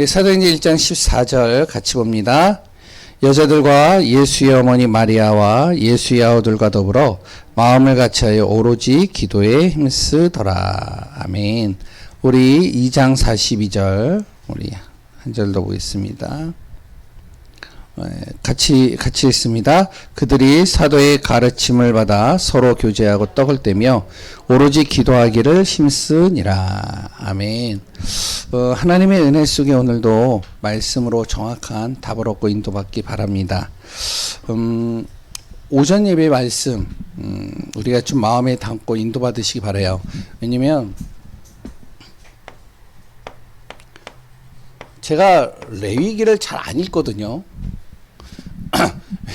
사도행전 1장 14절 같이 봅니다. 여자들과 예수의 어머니 마리아와 예수의 아우들과 더불어 마음을 같이하여 오로지 기도에 힘쓰더라. 아멘. 우리 2장 42절 우리 한 절 더 보겠습니다. 같이 읽습니다. 그들이 사도의 가르침을 받아 서로 교제하고 떡을 떼며 오로지 기도하기를 힘쓰니라. 아멘. 하나님의 은혜 속에 오늘도 말씀으로 정확한 답을 얻고 인도받기 바랍니다. 오전 예배 말씀 우리가 좀 마음에 담고 인도받으시기 바라요. 왜냐면 제가 레위기를 잘 안 읽거든요.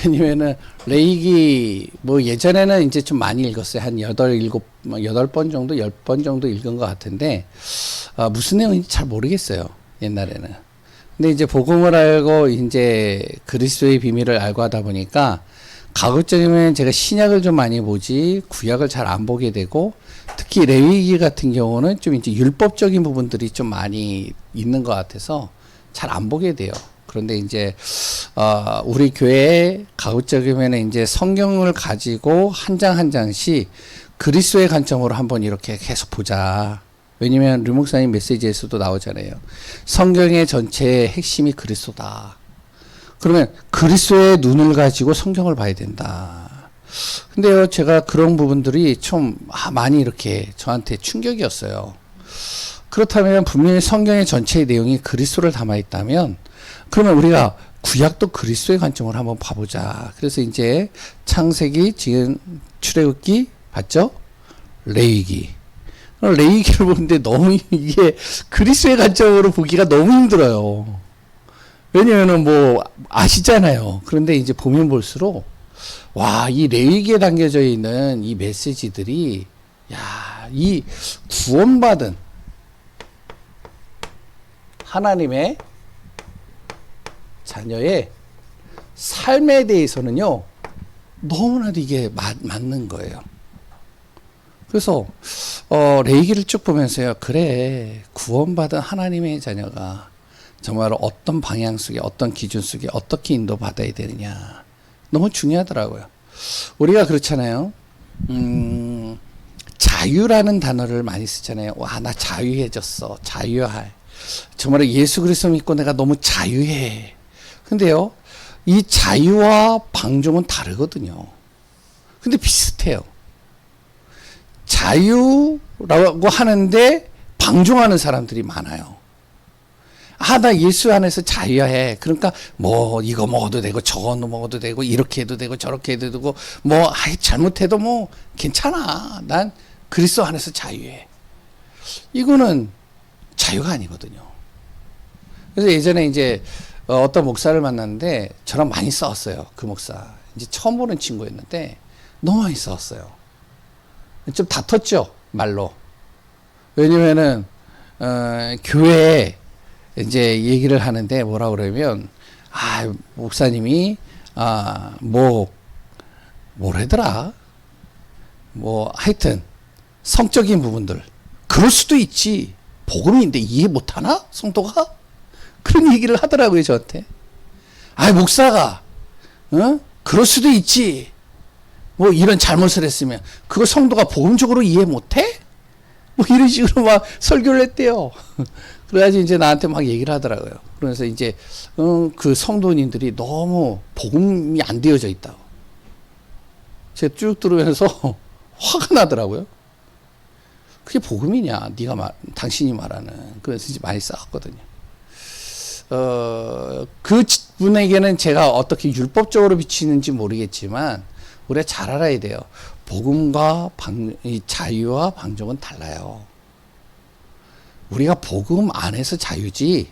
왜냐면은 레위기 뭐 예전에는 이제 좀 많이 읽었어요. 한 8번 정도 10번 정도 읽은 것 같은데 무슨 내용인지 잘 모르겠어요. 옛날에는. 근데 이제 복음을 알고 이제 그리스도의 비밀을 알고 하다 보니까 가급적이면 제가 신약을 좀 많이 보지 구약을 잘 안 보게 되고, 특히 레위기 같은 경우는 좀 이제 율법적인 부분들이 좀 많이 있는 것 같아서 잘 안 보게 돼요. 그런데 이제 우리 교회에 가급적이면 이제 성경을 가지고 한 장 한 장씩 그리스도의 관점으로 한번 이렇게 계속 보자. 왜냐면 류 목사님 메시지에서도 나오잖아요. 성경의 전체의 핵심이 그리스도다. 그러면 그리스도의 눈을 가지고 성경을 봐야 된다. 근데요, 제가 그런 부분들이 좀 많이 이렇게 저한테 충격이었어요. 그렇다면 분명히 성경의 전체의 내용이 그리스도를 담아 있다면 그러면 우리가 구약도 그리스도의 관점으로 한번 봐보자. 그래서 이제 창세기, 지금 출애굽기 봤죠? 레위기. 레위기를 보는데 너무 이게 그리스도의 관점으로 보기가 너무 힘들어요. 왜냐면은 뭐 아시잖아요. 그런데 이제 보면 볼수록 와, 이 레위기에 담겨져 있는 이 메시지들이 야, 이 구원받은 하나님의 자녀의 삶에 대해서는요, 너무나도 이게 맞는 거예요. 그래서 레위기를 쭉 보면서요, 그래, 구원받은 하나님의 자녀가 정말 어떤 방향 속에, 어떤 기준 속에 어떻게 인도받아야 되느냐, 너무 중요하더라고요. 우리가 그렇잖아요. 자유라는 단어를 많이 쓰잖아요. 와, 나 자유해졌어. 자유할. 정말 예수 그리스도 믿고 내가 너무 자유해. 근데요, 이 자유와 방종은 다르거든요. 근데 비슷해요. 자유라고 하는데 방종하는 사람들이 많아요. 아, 나 예수 안에서 자유해. 그러니까 뭐 이거 먹어도 되고 저거 먹어도 되고 이렇게 해도 되고 저렇게 해도 되고 뭐 잘못해도 뭐 괜찮아. 난 그리스도 안에서 자유해. 이거는 자유가 아니거든요. 그래서 예전에 이제 어떤 목사를 만났는데 저랑 많이 싸웠어요. 그 목사. 이제 처음 보는 친구였는데 너무 많이 싸웠어요. 좀 다퉜죠, 말로. 왜냐면은 교회에 이제 얘기를 하는데 뭐라 그러면 목사님이 뭐래더라. 뭐 하여튼 성적인 부분들 그럴 수도 있지. 복음인데 이해 못하나? 성도가? 그런 얘기를 하더라고요, 저한테. 목사가, 그럴 수도 있지. 뭐 이런 잘못을 했으면, 그거 성도가 복음적으로 이해 못해? 뭐 이런 식으로 막 설교를 했대요. 그래가지고 이제 나한테 막 얘기를 하더라고요. 그래서 이제, 그 성도님들이 너무 복음이 안 되어져 있다고. 제가 쭉 들으면서 화가 나더라고요. 그게 복음이냐? 당신이 말하는. 그래서 이제 많이 싸웠거든요. 그 분에게는 제가 어떻게 율법적으로 비치는지 모르겠지만, 우리가 잘 알아야 돼요. 복음과 이 자유와 방종은 달라요. 우리가 복음 안에서 자유지,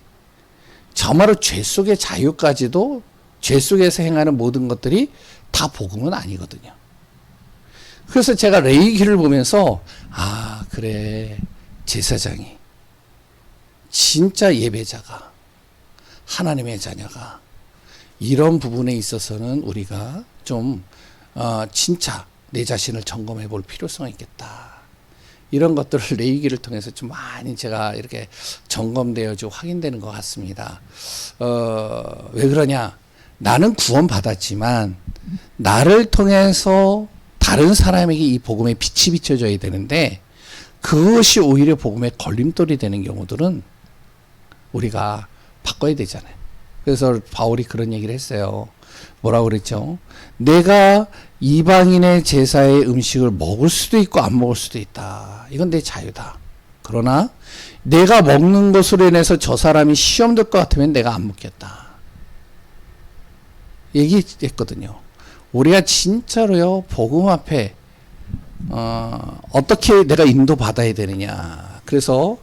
정말로 죄 속의 자유까지도 죄 속에서 행하는 모든 것들이 다 복음은 아니거든요. 그래서 제가 레위기를 보면서 그래, 제사장이 진짜 예배자가 하나님의 자녀가 이런 부분에 있어서는 우리가 좀 진짜 내 자신을 점검해 볼 필요성이 있겠다. 이런 것들을 레위기를 통해서 좀 많이 제가 이렇게 점검되어지고 확인되는 것 같습니다. 왜 그러냐? 나는 구원받았지만 나를 통해서 다른 사람에게 이 복음의 빛이 비춰져야 되는데 그것이 오히려 복음의 걸림돌이 되는 경우들은 우리가 바꿔야 되잖아요. 그래서 바울이 그런 얘기를 했어요. 뭐라고 그랬죠? 내가 이방인의 제사의 음식을 먹을 수도 있고 안 먹을 수도 있다. 이건 내 자유다. 그러나 내가 먹는 것으로 인해서 저 사람이 시험 들 것 같으면 내가 안 먹겠다. 얘기했거든요. 우리가 진짜로요, 복음 앞에 어떻게 내가 인도받아야 되느냐. 그래서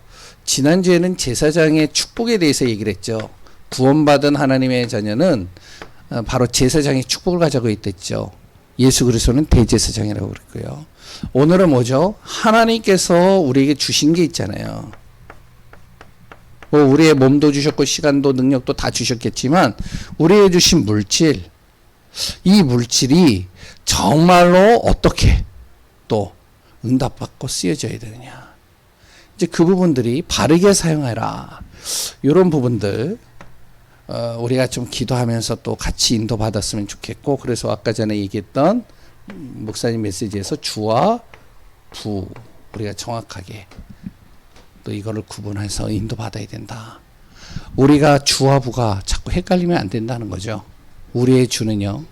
지난주에는 제사장의 축복에 대해서 얘기를 했죠. 구원받은 하나님의 자녀는 바로 제사장의 축복을 가지고 있댔죠. 예수 그리스도는 대제사장이라고 그랬고요. 오늘은 뭐죠? 하나님께서 우리에게 주신 게 있잖아요. 뭐 우리의 몸도 주셨고 시간도 능력도 다 주셨겠지만 우리에게 주신 물질, 이 물질이 정말로 어떻게 또 응답받고 쓰여져야 되느냐. 이제 그 부분들이 바르게 사용해라. 이런 부분들 우리가 좀 기도하면서 또 같이 인도받았으면 좋겠고, 그래서 아까 전에 얘기했던 목사님 메시지에서 주와 부, 우리가 정확하게 또 이거를 구분해서 인도받아야 된다. 우리가 주와 부가 자꾸 헷갈리면 안 된다는 거죠. 우리의 주는요,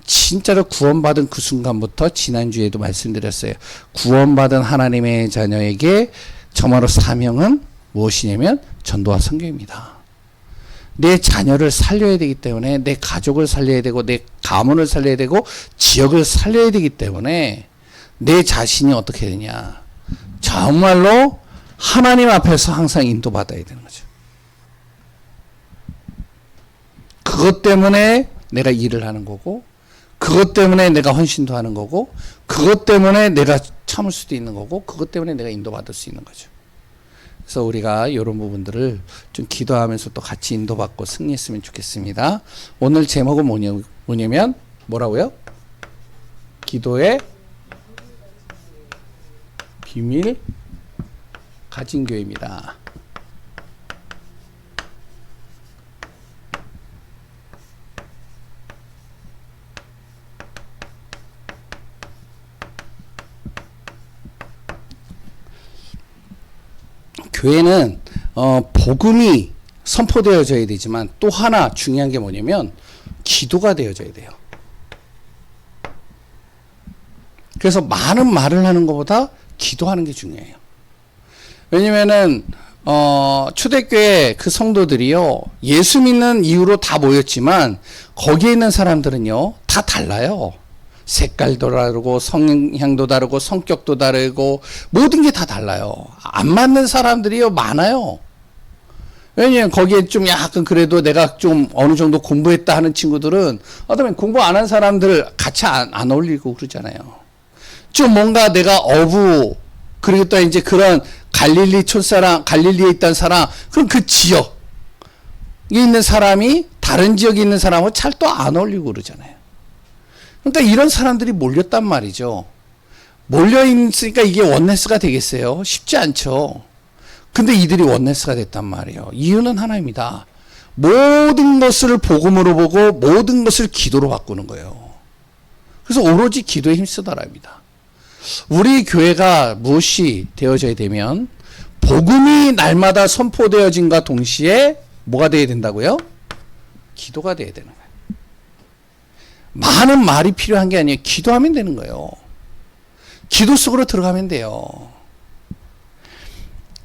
진짜로 구원받은 그 순간부터 지난주에도 말씀드렸어요. 구원받은 하나님의 자녀에게 정말로 사명은 무엇이냐면 전도와 선교입니다. 내 자녀를 살려야 되기 때문에, 내 가족을 살려야 되고, 내 가문을 살려야 되고, 지역을 살려야 되기 때문에 내 자신이 어떻게 되냐, 정말로 하나님 앞에서 항상 인도받아야 되는 거죠. 그것 때문에 내가 일을 하는 거고, 그것 때문에 내가 헌신도 하는 거고, 그것 때문에 내가 참을 수도 있는 거고, 그것 때문에 내가 인도받을 수 있는 거죠. 그래서 우리가 이런 부분들을 좀 기도하면서 또 같이 인도받고 승리했으면 좋겠습니다. 오늘 제목은 뭐냐면 뭐라고요? 기도의 비밀 가진 교회입니다. 교회는 복음이 선포되어져야 되지만 또 하나 중요한 게 뭐냐면 기도가 되어져야 돼요. 그래서 많은 말을 하는 것보다 기도하는 게 중요해요. 왜냐면은 초대교회 그 성도들이요, 예수 믿는 이유로 다 모였지만 거기에 있는 사람들은요 다 달라요. 색깔도 다르고 성향도 다르고 성격도 다르고 모든 게 다 달라요. 안 맞는 사람들이요 많아요. 왜냐면 거기에 좀 약간 그래도 내가 좀 어느 정도 공부했다 하는 친구들은 어쩌면 공부 안 한 사람들 같이 안 어울리고 그러잖아요. 좀 뭔가 내가 어부, 그리고 또 이제 그런 갈릴리 촌사람, 갈릴리에 있던 사람, 그럼 그 지역에 있는 사람이 다른 지역에 있는 사람하고 잘 또 안 어울리고 그러잖아요. 그러니까 이런 사람들이 몰렸단 말이죠. 몰려있으니까 이게 원네스가 되겠어요? 쉽지 않죠. 근데 이들이 원네스가 됐단 말이에요. 이유는 하나입니다. 모든 것을 복음으로 보고 모든 것을 기도로 바꾸는 거예요. 그래서 오로지 기도에 힘쓰더랍니다. 우리 교회가 무엇이 되어져야 되면 복음이 날마다 선포되어진과 동시에 뭐가 되어야 된다고요? 기도가 되어야 되는 거예요. 많은 말이 필요한 게 아니에요. 기도하면 되는 거예요. 기도 속으로 들어가면 돼요.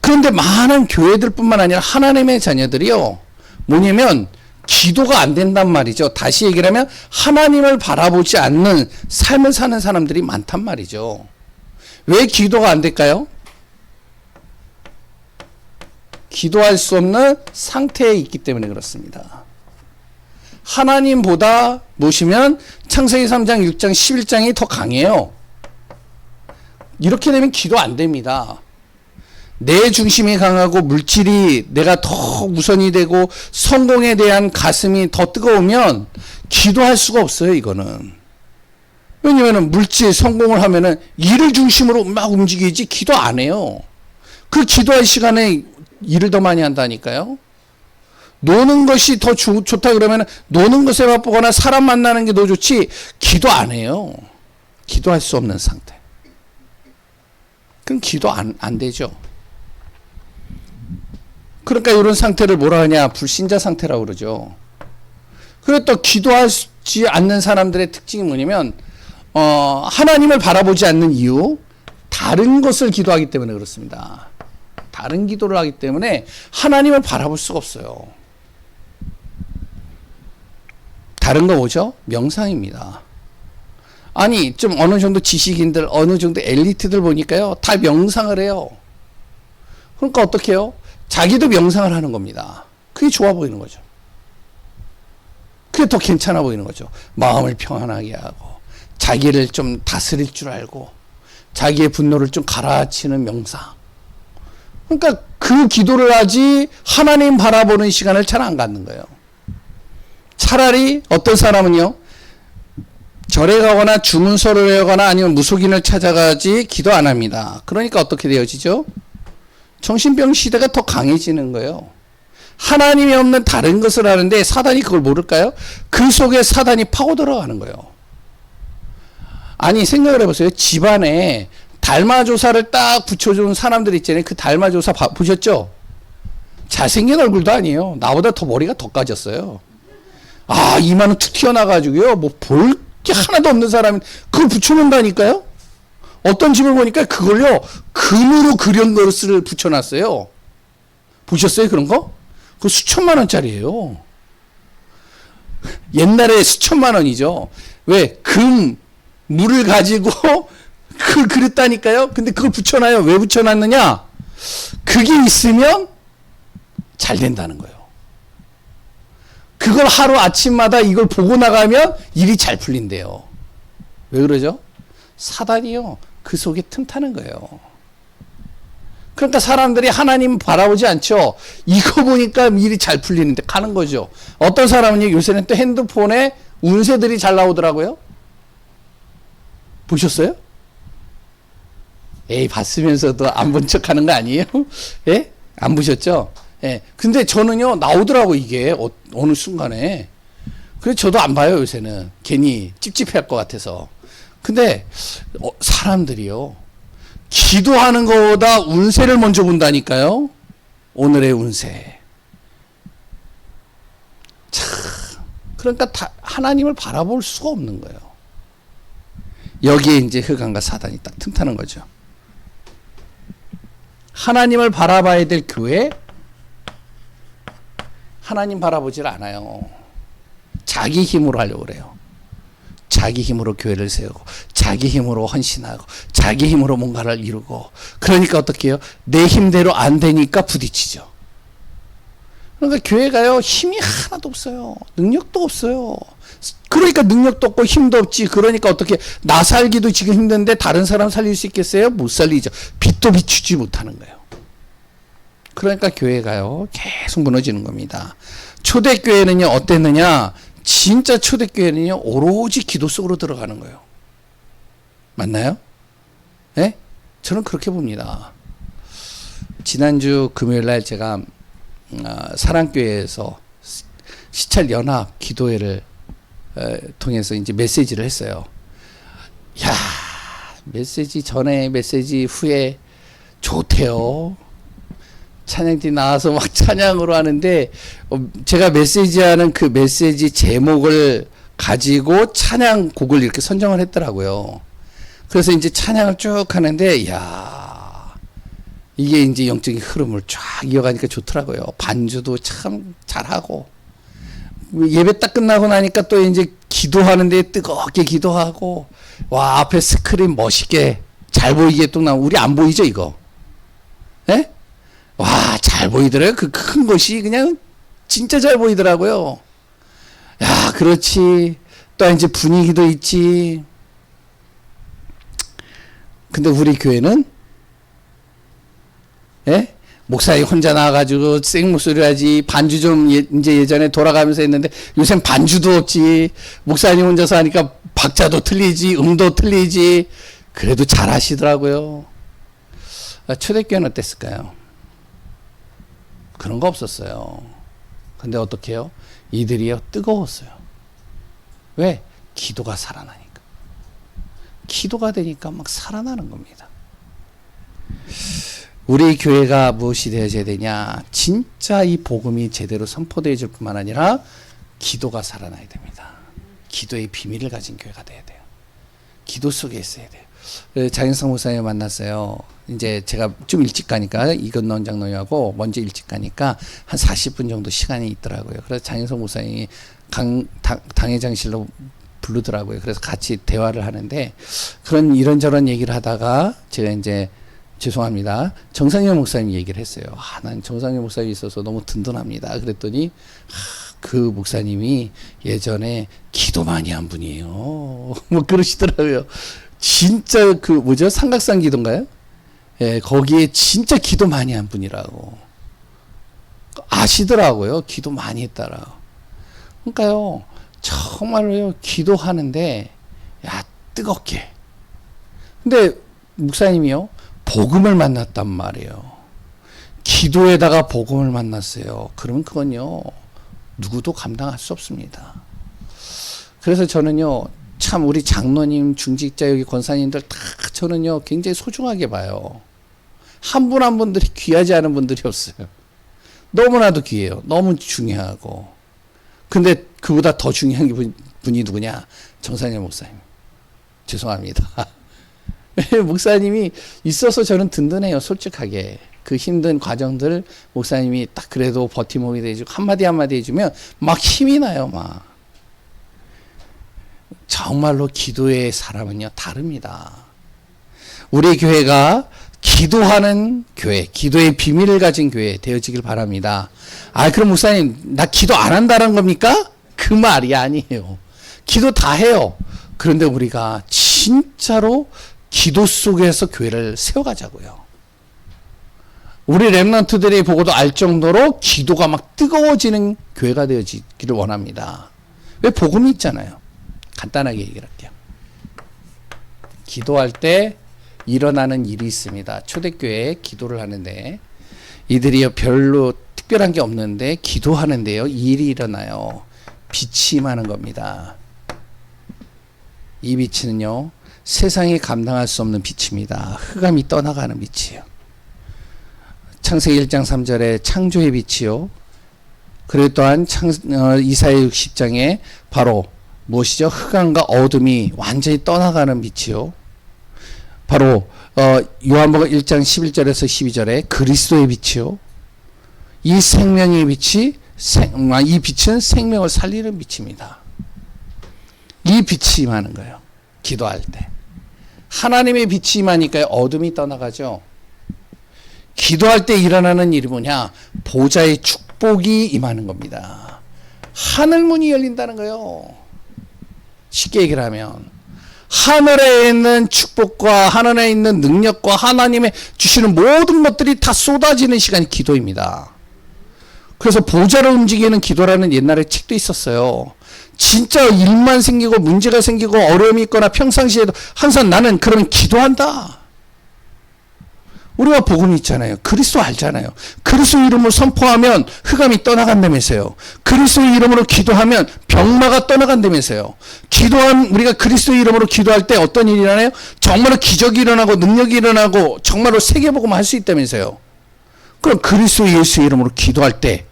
그런데 많은 교회들뿐만 아니라 하나님의 자녀들이요, 뭐냐면 기도가 안 된단 말이죠. 다시 얘기를 하면 하나님을 바라보지 않는 삶을 사는 사람들이 많단 말이죠. 왜 기도가 안 될까요? 기도할 수 없는 상태에 있기 때문에 그렇습니다. 하나님보다 보시면 창세기 3장, 6장, 11장이 더 강해요. 이렇게 되면 기도 안 됩니다. 내 중심이 강하고 물질이 내가 더 우선이 되고 성공에 대한 가슴이 더 뜨거우면 기도할 수가 없어요, 이거는. 왜냐면은 물질 성공을 하면은 일을 중심으로 막 움직이지 기도 안 해요. 그 기도할 시간에 일을 더 많이 한다니까요. 노는 것이 더 좋다 그러면 노는 것에 바쁘거나 사람 만나는 게 더 좋지 기도 안 해요. 기도할 수 없는 상태. 그럼 기도 안 되죠. 그러니까 이런 상태를 뭐라 하냐? 불신자 상태라고 그러죠. 그리고 또 기도하지 않는 사람들의 특징이 뭐냐면 하나님을 바라보지 않는 이유, 다른 것을 기도하기 때문에 그렇습니다. 다른 기도를 하기 때문에 하나님을 바라볼 수가 없어요. 다른 거 뭐죠? 명상입니다. 아니 좀 어느 정도 지식인들, 어느 정도 엘리트들 보니까요 다 명상을 해요. 그러니까 어떻게 해요? 자기도 명상을 하는 겁니다. 그게 좋아 보이는 거죠. 그게 더 괜찮아 보이는 거죠. 마음을 평안하게 하고 자기를 좀 다스릴 줄 알고 자기의 분노를 좀 가라앉히는 명상. 그러니까 그 기도를 하지 하나님 바라보는 시간을 잘 안 갖는 거예요. 차라리 어떤 사람은요 절에 가거나 주문서를 외우거나 아니면 무속인을 찾아가지 기도 안 합니다. 그러니까 어떻게 되어지죠? 정신병 시대가 더 강해지는 거예요. 하나님이 없는 다른 것을 하는데 사단이 그걸 모를까요? 그 속에 사단이 파고 들어가는 거예요. 아니 생각을 해보세요. 집안에 달마조사를 딱 붙여준 사람들 있잖아요. 그 달마조사 보셨죠? 잘생긴 얼굴도 아니에요. 나보다 더 머리가 더 까졌어요. 아 이마는 툭 튀어나가지고요. 뭐 볼 게 하나도 없는 사람이 그걸 붙여놓는다니까요. 어떤 집을 보니까 그걸요 금으로 그린 것을 붙여놨어요. 보셨어요 그런 거? 그 수천만 원짜리예요. 옛날에 수천만 원이죠. 왜? 금 물을 가지고 그걸 그렸다니까요. 근데 그걸 붙여놔요. 왜 붙여놨느냐? 그게 있으면 잘 된다는 거예요. 그걸 하루 아침마다 이걸 보고 나가면 일이 잘 풀린대요. 왜 그러죠? 사단이요. 그 속에 틈타는 거예요. 그러니까 사람들이 하나님 바라보지 않죠. 이거 보니까 일이 잘 풀리는데 가는 거죠. 어떤 사람은 요새는 또 핸드폰에 운세들이 잘 나오더라고요. 보셨어요? 에이 봤으면서도 안 본 척 하는 거 아니에요? 예? 안 보셨죠? 예. 근데 저는요 나오더라고 이게 어느 순간에. 그래서 저도 안 봐요 요새는. 괜히 찝찝할 것 같아서. 근데 사람들이요 기도하는 것보다 운세를 먼저 본다니까요. 오늘의 운세. 참 그러니까 하나님을 바라볼 수가 없는 거예요. 여기에 이제 흑암과 사단이 딱 틈타는 거죠. 하나님을 바라봐야 될 교회, 하나님 바라보질 않아요. 자기 힘으로 하려고 그래요. 자기 힘으로 교회를 세우고 자기 힘으로 헌신하고 자기 힘으로 뭔가를 이루고 그러니까 어떻게 해요? 내 힘대로 안 되니까 부딪히죠. 그러니까 교회가요 힘이 하나도 없어요. 능력도 없어요. 그러니까 능력도 없고 힘도 없지. 그러니까 어떻게 나 살기도 지금 힘든데 다른 사람 살릴 수 있겠어요? 못 살리죠. 빛도 비추지 못하는 거예요. 그러니까 교회가요 계속 무너지는 겁니다. 초대교회는요 어땠느냐? 진짜 초대교회는요 오로지 기도 속으로 들어가는 거예요. 맞나요? 네? 저는 그렇게 봅니다. 지난주 금요일날 제가 사랑교회에서 시찰 연합 기도회를 통해서 이제 메시지를 했어요. 야 메시지 전에 메시지 후에 좋대요. 찬양팀 나와서 막 찬양으로 하는데 제가 메시지하는 그 메시지 제목을 가지고 찬양곡을 이렇게 선정을 했더라고요. 그래서 이제 찬양을 쭉 하는데 야 이게 이제 영적인 흐름을 쫙 이어가니까 좋더라고요. 반주도 참 잘하고 예배 딱 끝나고 나니까 또 이제 기도하는데 뜨겁게 기도하고 와 앞에 스크린 멋있게 잘 보이게 또 나오고 우리 안 보이죠 이거? 예? 와, 잘 보이더라고요. 그 큰 것이 그냥 진짜 잘 보이더라고요. 야, 그렇지. 또 이제 분위기도 있지. 근데 우리 교회는 예? 목사님 혼자 나와가지고 생목소리 하지. 반주 좀 이제 예전에 돌아가면서 했는데 요새는 반주도 없지. 목사님 혼자서 하니까 박자도 틀리지, 음도 틀리지. 그래도 잘 하시더라고요. 초대교회는 어땠을까요? 그런 거 없었어요. 근데 어떻게 해요? 이들이요, 뜨거웠어요. 왜? 기도가 살아나니까. 기도가 되니까 막 살아나는 겁니다. 우리 교회가 무엇이 되어야 되냐? 진짜 이 복음이 제대로 선포되어질 뿐만 아니라 기도가 살아나야 됩니다. 기도의 비밀을 가진 교회가 돼야 돼요. 기도 속에 있어야 돼요. 장윤성 목사님 만났어요. 이제 제가 좀 일찍 가니까 이건넌 장로님하고 먼저 일찍 가니까 한 40분 정도 시간이 있더라고요. 그래서 장윤성 목사님이 당회장실로 부르더라고요. 그래서 같이 대화를 하는데 그런 이런저런 얘기를 하다가 제가 이제 죄송합니다. 정상현 목사님 얘기를 했어요. 난 정상현 목사님이 있어서 너무 든든합니다. 그랬더니 그 목사님이 예전에 기도 많이 한 분이에요. 뭐 그러시더라고요. 진짜 그 뭐죠? 삼각산 기도인가요? 예, 거기에 진짜 기도 많이 한 분이라고 아시더라고요. 기도 많이 했다라고. 그러니까요, 정말로요, 기도하는데 야 뜨겁게. 근데 목사님이요, 복음을 만났단 말이에요. 기도에다가 복음을 만났어요. 그러면 그건요, 누구도 감당할 수 없습니다. 그래서 저는요, 참 우리 장로님, 중직자, 여기 권사님들 다 저는요 굉장히 소중하게 봐요. 한 분 한 분들이 귀하지 않은 분들이 없어요. 너무나도 귀해요. 너무 중요하고. 근데 그보다 더 중요한 분이 누구냐? 정상현 목사님. 죄송합니다. 목사님이 있어서 저는 든든해요. 솔직하게. 그 힘든 과정들 목사님이 딱 그래도 버팀목이 돼주고 한마디 한마디 해주면 막 힘이 나요. 막. 정말로 기도의 사람은요 다릅니다. 우리 교회가 기도하는 교회, 기도의 비밀을 가진 교회 되어지길 바랍니다. 그럼 목사님 나 기도 안 한다는 겁니까? 그 말이 아니에요. 기도 다 해요. 그런데 우리가 진짜로 기도 속에서 교회를 세워가자고요. 우리 렘넌트들이 보고도 알 정도로 기도가 막 뜨거워지는 교회가 되어지기를 원합니다. 왜? 복음이 있잖아요. 간단하게 얘기를 할게요. 기도할 때 일어나는 일이 있습니다. 초대교회에 기도를 하는데 이들이 별로 특별한 게 없는데 기도하는데요, 일이 일어나요. 빛이 임하는 겁니다. 이 빛은요, 세상이 감당할 수 없는 빛입니다. 흑암이 떠나가는 빛이에요. 창세기 1장 3절에 창조의 빛이요. 그리고 또한 이사야 60장에 바로 무엇이죠? 흑암과 어둠이 완전히 떠나가는 빛이요. 바로 요한복음 1장 11절에서 12절에 그리스도의 빛이요. 이 생명의 빛이 이 빛은 생명을 살리는 빛입니다. 이 빛이 임하는 거예요. 기도할 때. 하나님의 빛이 임하니까 어둠이 떠나가죠. 기도할 때 일어나는 일이 뭐냐? 보좌의 축복이 임하는 겁니다. 하늘문이 열린다는 거예요. 쉽게 얘기를 하면 하늘에 있는 축복과 하늘에 있는 능력과 하나님의 주시는 모든 것들이 다 쏟아지는 시간이 기도입니다. 그래서 보좌를 움직이는 기도라는 옛날에 책도 있었어요. 진짜 일만 생기고 문제가 생기고 어려움이 있거나 평상시에도 항상 나는 그러면 기도한다. 우리가 복음이 있잖아요. 그리스도 알잖아요. 그리스도 이름을 선포하면 흑암이 떠나간다면서요. 그리스도 이름으로 기도하면 병마가 떠나간다면서요. 우리가 그리스도 이름으로 기도할 때 어떤 일이 일어나요? 정말로 기적이 일어나고 능력이 일어나고 정말로 세계복음 할 수 있다면서요. 그럼 그리스도 예수 이름으로 기도할 때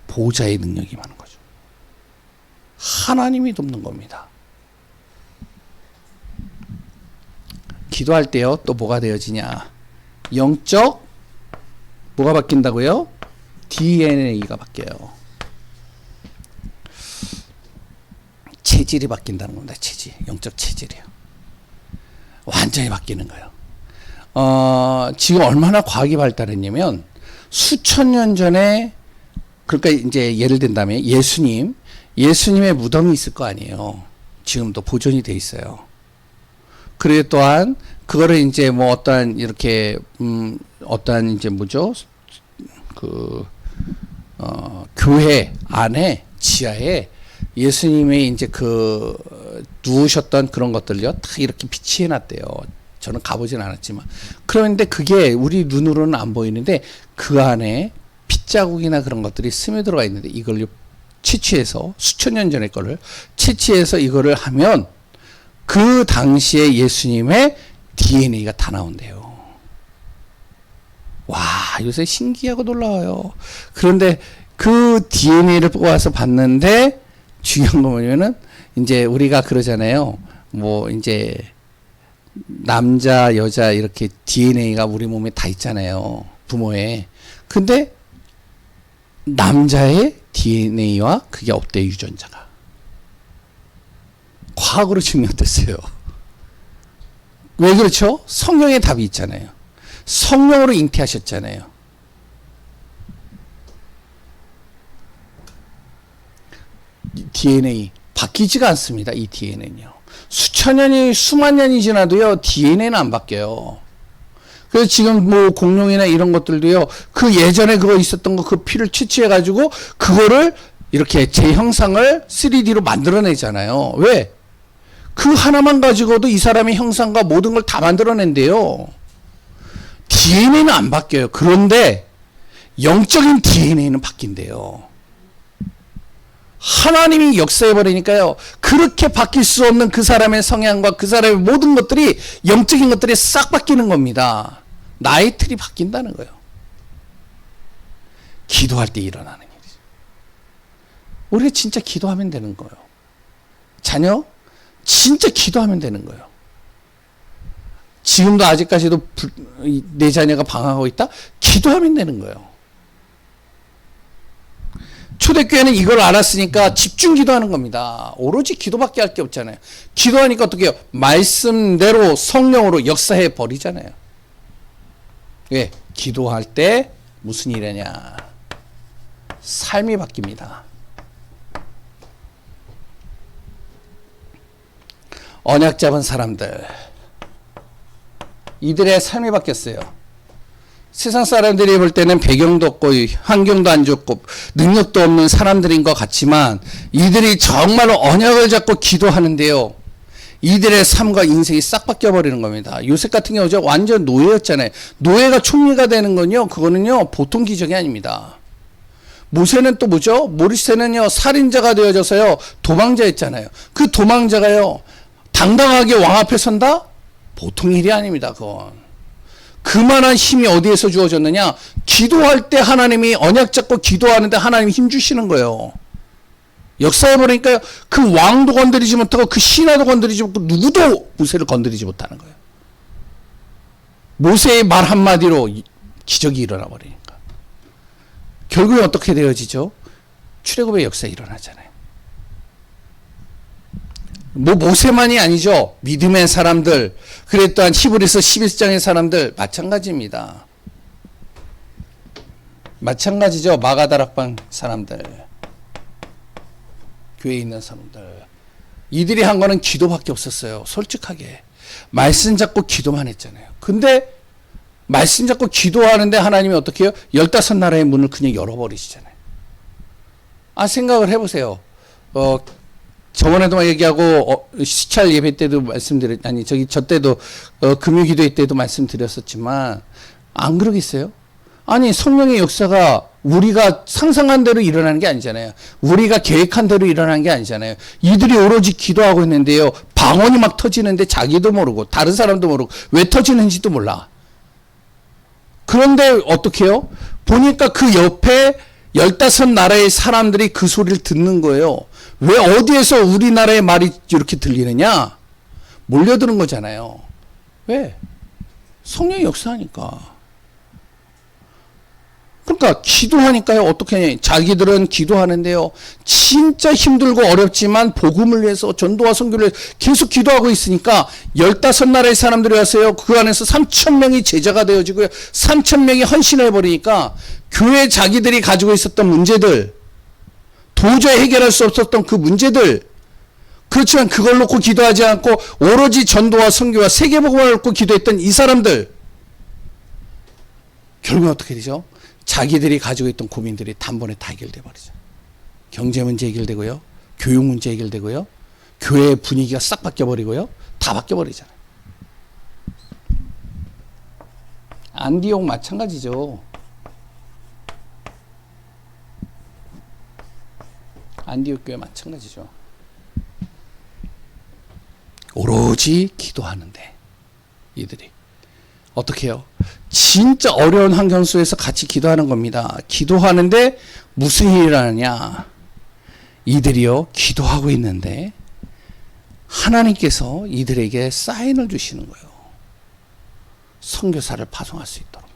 보좌의 능력이 많은 거죠. 하나님이 돕는 겁니다. 기도할 때요, 또 뭐가 되어지냐? 영적 뭐가 바뀐다고요? DNA가 바뀌어요. 체질이 바뀐다는 겁니다. 체질, 영적 체질이요. 완전히 바뀌는 거예요. 지금 얼마나 과학이 발달했냐면 수천 년 전에, 그러니까 이제 예를 든다면 예수님의 무덤이 있을 거 아니에요. 지금도 보존이 돼 있어요. 그리고 또한 그거를 이제 뭐 어떠한 이렇게 어떠한 이제 뭐죠? 교회 안에 지하에 예수님의 이제 그 누우셨던 그런 것들요 다 이렇게 비치해 놨대요. 저는 가보진 않았지만. 그런데 그게 우리 눈으로는 안 보이는데 그 안에 핏자국이나 그런 것들이 스며들어가 있는데 이걸 채취해서 수천 년 전의 거를 채취해서 이거를 하면 그 당시에 예수님의 DNA가 다 나온대요. 와, 요새 신기하고 놀라워요. 그런데 그 DNA를 뽑아서 봤는데 중요한 거 뭐냐면은 이제 우리가 그러잖아요. 뭐 이제 남자, 여자 이렇게 DNA가 우리 몸에 다 있잖아요. 부모에. 근데 남자의 DNA와 그게 없대요, 유전자가. 과학으로 증명됐어요. 왜 그렇죠? 성령의 답이 있잖아요. 성령으로 잉태하셨잖아요. DNA 바뀌지가 않습니다. 이 DNA는요. 수천 년이 수만 년이 지나도요 DNA는 안 바뀌어요. 그래서 지금 뭐 공룡이나 이런 것들도요 그 예전에 그거 있었던 거 그 피를 채취해 가지고 그거를 이렇게 재형상을 3D로 만들어내잖아요. 왜? 그 하나만 가지고도 이 사람의 형상과 모든 걸 다 만들어낸대요. DNA는 안 바뀌어요. 그런데 영적인 DNA는 바뀐대요. 하나님이 역사해버리니까요. 그렇게 바뀔 수 없는 그 사람의 성향과 그 사람의 모든 것들이 영적인 것들이 싹 바뀌는 겁니다. 나의 틀이 바뀐다는 거예요. 기도할 때 일어나는 일이죠. 우리가 진짜 기도하면 되는 거예요. 자녀? 진짜 기도하면 되는 거예요. 지금도 아직까지도 내 자녀가 방황하고 있다? 기도하면 되는 거예요. 초대교회는 이걸 알았으니까 집중 기도하는 겁니다. 오로지 기도밖에 할 게 없잖아요. 기도하니까 어떻게 해요? 말씀대로 성령으로 역사해 버리잖아요. 왜? 기도할 때 무슨 일이냐? 삶이 바뀝니다. 언약 잡은 사람들, 이들의 삶이 바뀌었어요. 세상 사람들이 볼 때는 배경도 없고 환경도 안 좋고 능력도 없는 사람들인 것 같지만 이들이 정말로 언약을 잡고 기도하는데요. 이들의 삶과 인생이 싹 바뀌어버리는 겁니다. 요셉 같은 경우죠. 완전 노예였잖아요. 노예가 총리가 되는 건요. 그거는요. 보통 기적이 아닙니다. 모세는 또 뭐죠? 모세는요. 살인자가 되어져서요. 도망자였잖아요. 그 도망자가요. 당당하게 왕 앞에 선다? 보통 일이 아닙니다. 그건. 그만한 힘이 어디에서 주어졌느냐? 기도할 때 하나님이 언약 잡고 기도하는데 하나님이 힘 주시는 거예요. 역사해 보니까요. 그 왕도 건드리지 못하고 그 신하도 건드리지 못하고 누구도 모세를 건드리지 못하는 거예요. 모세의 말 한마디로 기적이 일어나 버리니까. 결국에 어떻게 되어지죠? 출애굽의 역사가 일어나잖아요. 뭐 모세만이 아니죠. 믿음의 사람들, 그래 또한 히브리서 11장의 사람들 마찬가지입니다. 마찬가지죠. 마가다락방 사람들, 교회에 있는 사람들, 이들이 한 거는 기도밖에 없었어요. 솔직하게 말씀 잡고 기도만 했잖아요. 근데 말씀 잡고 기도하는데 하나님이 어떻게 해요? 15나라의 문을 그냥 열어버리시잖아요. 생각을 해보세요. 저번에도 얘기하고 시찰 예배 때도 저 때도 금요 기도회 때도 말씀드렸었지만 안 그러겠어요? 아니 성령의 역사가 우리가 상상한 대로 일어나는 게 아니잖아요. 우리가 계획한 대로 일어나는 게 아니잖아요. 이들이 오로지 기도하고 있는데요. 방언이 막 터지는데 자기도 모르고 다른 사람도 모르고 왜 터지는지도 몰라. 그런데 어떻게 해요? 보니까 그 옆에 15나라의 사람들이 그 소리를 듣는 거예요. 왜 어디에서 우리나라의 말이 이렇게 들리느냐? 몰려드는 거잖아요. 왜? 성령이 역사하니까. 그러니까 기도하니까요. 어떻게 하냐? 자기들은 기도하는데요. 진짜 힘들고 어렵지만 복음을 위해서 전도와 선교를 위해서 계속 기도하고 있으니까 15나라의 사람들이 와서요. 그 안에서 3,000명이 제자가 되어지고요. 3,000명이 헌신해 버리니까 교회 자기들이 가지고 있었던 문제들, 도저히 해결할 수 없었던 그 문제들, 그렇지만 그걸 놓고 기도하지 않고 오로지 전도와 선교와 세계복음을 놓고 기도했던 이 사람들, 결국은 어떻게 되죠? 자기들이 가지고 있던 고민들이 단번에 다 해결돼 버리죠. 경제 문제 해결되고요. 교육 문제 해결되고요. 교회 분위기가 싹 바뀌어버리고요. 다 바뀌어버리잖아요. 안디옥 마찬가지죠. 안디옥 교회 마찬가지죠. 오로지 기도하는데 이들이 어떻게 해요? 진짜 어려운 환경 속에서 같이 기도하는 겁니다. 기도하는데 무슨 일이 일어나냐? 이들이요 기도하고 있는데 하나님께서 이들에게 사인을 주시는 거예요. 선교사를 파송할 수 있도록.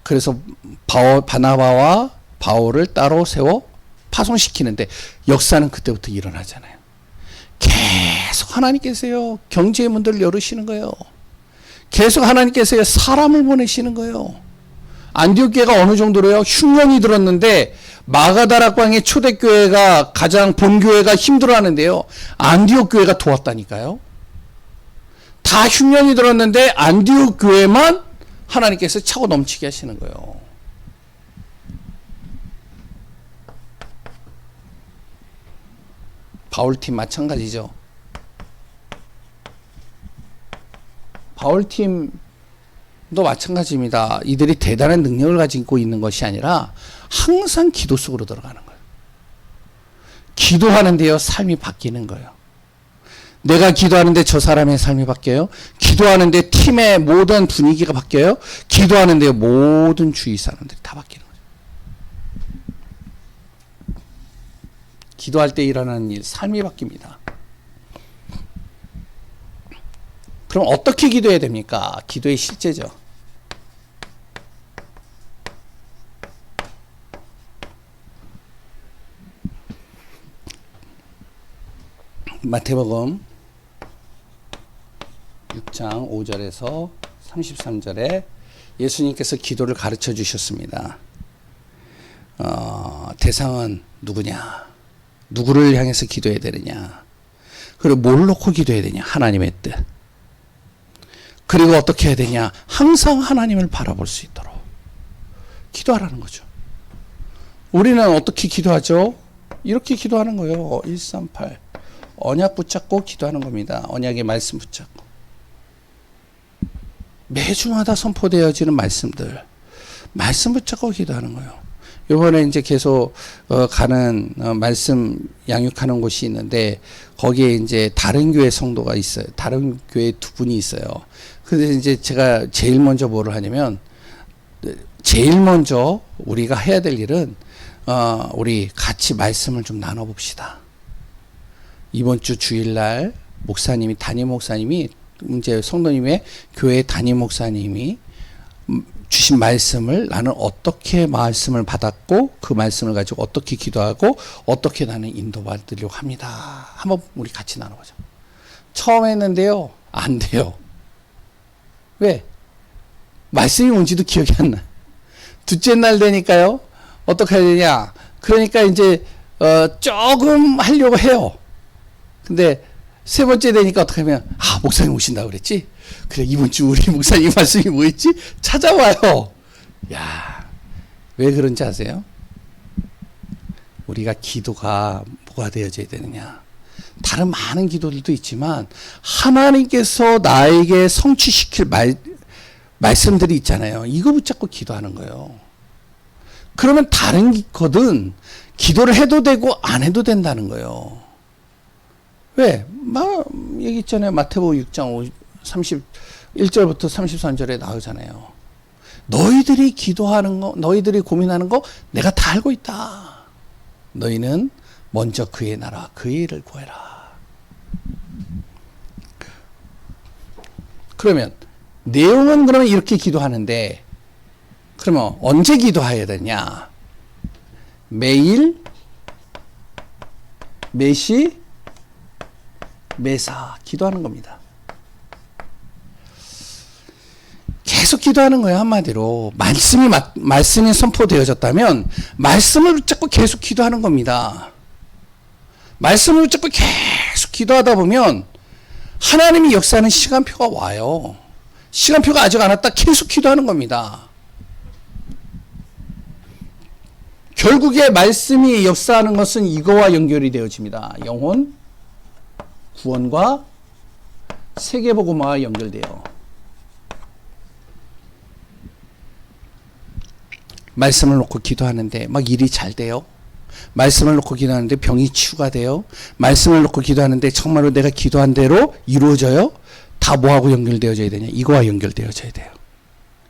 그래서 바나바와 바울을 따로 세워 파송시키는데 역사는 그때부터 일어나잖아요. 계속 하나님께서요 경제의 문들을 열으시는 거예요. 계속 하나님께서 사람을 보내시는 거예요. 안디옥 교회가 어느 정도로요 흉년이 들었는데 마가다락방의 초대교회가 가장 본교회가 힘들어하는데요. 안디옥 교회가 도왔다니까요. 다 흉년이 들었는데 안디옥 교회만 하나님께서 차고 넘치게 하시는 거예요. 바울팀 마찬가지죠. 바울팀도 마찬가지입니다. 이들이 대단한 능력을 가지고 있는 것이 아니라 항상 기도 속으로 들어가는 거예요. 기도하는데요 삶이 바뀌는 거예요. 내가 기도하는데 저 사람의 삶이 바뀌어요. 기도하는데 팀의 모든 분위기가 바뀌어요. 기도하는데 모든 주위 사람들이 다 바뀌는 거죠. 기도할 때 일어나는 일, 삶이 바뀝니다. 그럼 어떻게 기도해야 됩니까? 기도의 실제죠. 마태복음 6장 5절에서 33절에 예수님께서 기도를 가르쳐 주셨습니다. 대상은 누구냐? 누구를 향해서 기도해야 되느냐? 그리고 뭘 놓고 기도해야 되냐? 하나님의 뜻. 그리고 어떻게 해야 되냐? 항상 하나님을 바라볼 수 있도록 기도하라는 거죠. 우리는 어떻게 기도하죠? 이렇게 기도하는 거예요. 138 언약 붙잡고 기도하는 겁니다. 언약의 말씀 붙잡고 매주마다 선포되어지는 말씀들 말씀 붙잡고 기도하는 거예요. 이번에 이제 계속 가는 말씀 양육하는 곳이 있는데 거기에 이제 다른 교회 성도가 있어요. 다른 교회 두 분이 있어요. 근데 이제 제가 제일 먼저 뭐를 하냐면 제일 먼저 우리가 해야 될 일은 우리 같이 말씀을 좀 나눠봅시다. 이번 주 주일날 목사님이 담임 목사님이 이제 성도님의 교회 담임 목사님이 주신 말씀을 나는 어떻게 말씀을 받았고 그 말씀을 가지고 어떻게 기도하고 어떻게 나는 인도받으려고 합니다. 한번 우리 같이 나눠보자. 처음 했는데요. 안 돼요. 왜? 말씀이 뭔지도 기억이 안 나. 둘째 날 되니까요. 어떻게 해야 되냐. 그러니까 이제 조금 하려고 해요. 근데 세 번째 되니까 어떻게 하면 목사님 오신다고 그랬지? 그래 이번 주 우리 목사님 말씀이 뭐였지? 찾아와요. 야, 왜 그런지 아세요? 우리가 기도가 뭐가 되어져야 되느냐? 다른 많은 기도들도 있지만 하나님께서 나에게 성취시킬 말씀들이 있잖아요. 이거 붙잡고 기도하는 거예요. 그러면 다른 거든 기도를 해도 되고 안 해도 된다는 거예요. 왜? 얘기 있잖아요. 마태복음 6장 31절부터 33절에 나오잖아요. 너희들이 기도하는 거, 너희들이 고민하는 거 내가 다 알고 있다. 너희는 먼저 그의 나라, 그의 일을 구해라. 그러면 내용은 그러면 이렇게 기도하는데 그러면 언제 기도해야 되냐? 매일, 매시, 매사 기도하는 겁니다. 계속 기도하는 거예요. 한마디로 말씀이 선포되어졌다면 말씀을 붙잡고 계속 기도하는 겁니다. 말씀을 붙잡고 계속 기도하다 보면 하나님이 역사하는 시간표가 와요. 시간표가 아직 안 왔다 계속 기도하는 겁니다. 결국에 말씀이 역사하는 것은 이거와 연결이 되어집니다. 영혼, 구원과 세계복음화와 연결돼요. 말씀을 놓고 기도하는데 막 일이 잘 돼요. 말씀을 놓고 기도하는데 병이 치유가 돼요. 말씀을 놓고 기도하는데 정말로 내가 기도한 대로 이루어져요. 다 뭐하고 연결되어져야 되냐? 이거와 연결되어져야 돼요.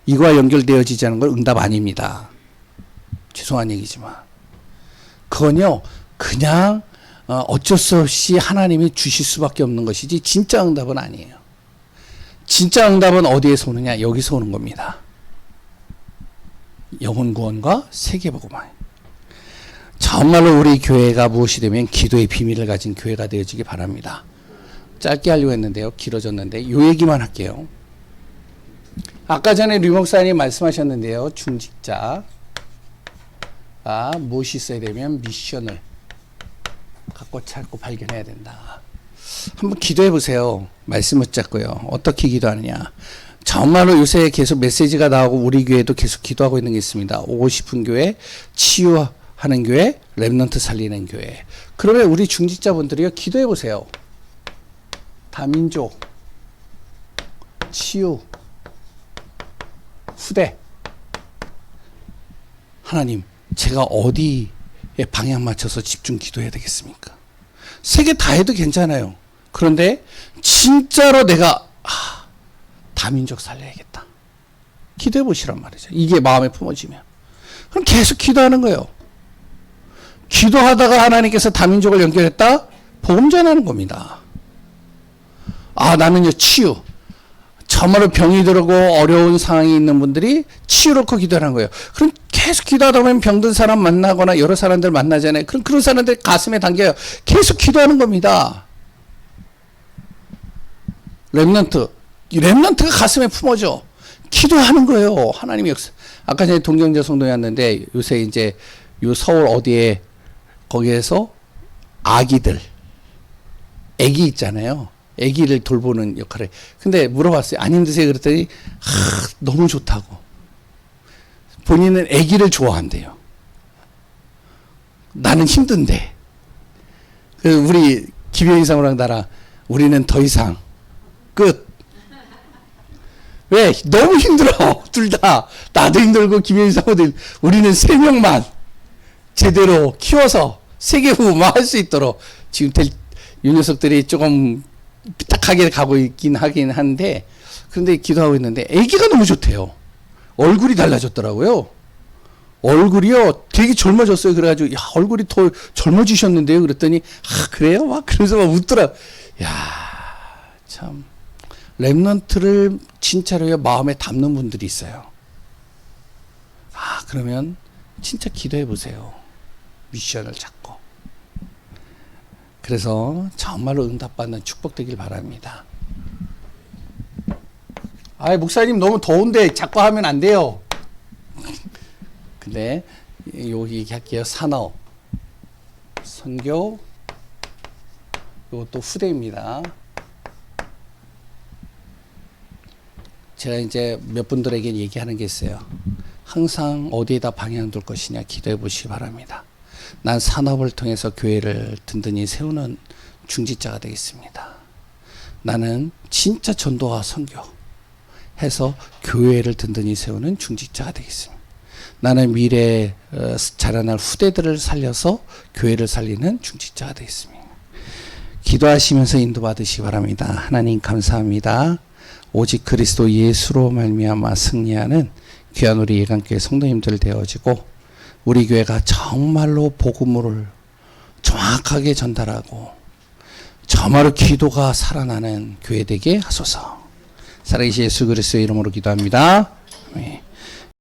이거와 연결되어지지 않은 건 응답 아닙니다. 죄송한 얘기지만. 그건요, 그냥 어쩔 수 없이 하나님이 주실 수밖에 없는 것이지 진짜 응답은 아니에요. 진짜 응답은 어디에서 오느냐? 여기서 오는 겁니다. 영혼 구원과 세계복음화. 정말로 우리 교회가 무엇이 되면 기도의 비밀을 가진 교회가 되어지기 바랍니다. 짧게 하려고 했는데요. 길어졌는데 요 얘기만 할게요. 아까 전에 류 목사님 말씀하셨는데요. 중직자 무엇이 있어야 되면 미션을 갖고 찾고 발견해야 된다. 한번 기도해 보세요. 말씀 붙잡고요. 어떻게 기도하느냐. 정말로 요새 계속 메시지가 나오고 우리 교회도 계속 기도하고 있는 게 있습니다. 오고 싶은 교회, 치유하는 교회, 렘넌트 살리는 교회. 그러면 우리 중직자분들이요. 기도해 보세요. 다민족, 치유, 후대. 하나님, 제가 어디에 방향 맞춰서 집중 기도해야 되겠습니까? 세 개 다 해도 괜찮아요. 그런데 진짜로 내가 다민족 살려야겠다. 기도해 보시란 말이죠. 이게 마음에 품어지면. 그럼 계속 기도하는 거예요. 기도하다가 하나님께서 다민족을 연결했다? 복음 전하는 겁니다. 나는요, 치유. 정말로 병이 들고 어려운 상황이 있는 분들이 치유로 기도하는 거예요. 그럼 계속 기도하다 보면 병든 사람 만나거나 여러 사람들 만나잖아요. 그럼 그런 사람들 가슴에 담겨요. 계속 기도하는 겁니다. 렘넌트가 가슴에 품어져. 기도하는 거예요. 하나님의 역사. 아까 전에 동경자 성도에 왔는데 요새 이제 요 서울 어디에 거기에서 애기 있잖아요. 애기를 돌보는 역할을. 근데 물어봤어요. 안 힘드세요? 그랬더니 너무 좋다고. 본인은 애기를 좋아한대요. 나는 힘든데. 우리 김영희 사모랑 나랑 우리는 더 이상 끝. 왜? 너무 힘들어. 둘 다. 나도 힘들고 김영희 사모도 우리는 3명만 제대로 키워서 세계부만 할 수 있도록 지금 이 녀석들이 조금 삐딱하게 가고 있긴 하긴 한데 그런데 기도하고 있는데 애기가 너무 좋대요. 얼굴이 달라졌더라고요. 얼굴이요 되게 젊어졌어요. 그래가지고 야 얼굴이 더 젊어지셨는데요. 그랬더니 그래요? 막 그러면서 막 웃더라. 야 참 렘넌트를 진짜로요 마음에 담는 분들이 있어요. 그러면 진짜 기도해 보세요. 미션을 잡고. 그래서 정말로 응답받는 축복 되길 바랍니다. 목사님 너무 더운데 자꾸 하면 안 돼요. 근데 여기 할게요. 산업, 선교, 이것도 후대입니다. 제가 이제 몇 분들에게 얘기하는 게 있어요. 항상 어디에다 방향 둘 것이냐 기도해 보시기 바랍니다. 난 산업을 통해서 교회를 든든히 세우는 중직자가 되겠습니다. 나는 진짜 전도와 선교 해서 교회를 든든히 세우는 중직자가 되겠습니다. 나는 미래에 자라날 후대들을 살려서 교회를 살리는 중직자가 되겠습니다. 기도하시면서 인도받으시기 바랍니다. 하나님 감사합니다. 오직 그리스도 예수로 말미암아 승리하는 귀한 우리 예강교회 성도님들 되어지고 우리 교회가 정말로 복음을 정확하게 전달하고 정말로 기도가 살아나는 교회 되게 하소서. 살아계신 예수 그리스도의 이름으로 기도합니다. 아멘.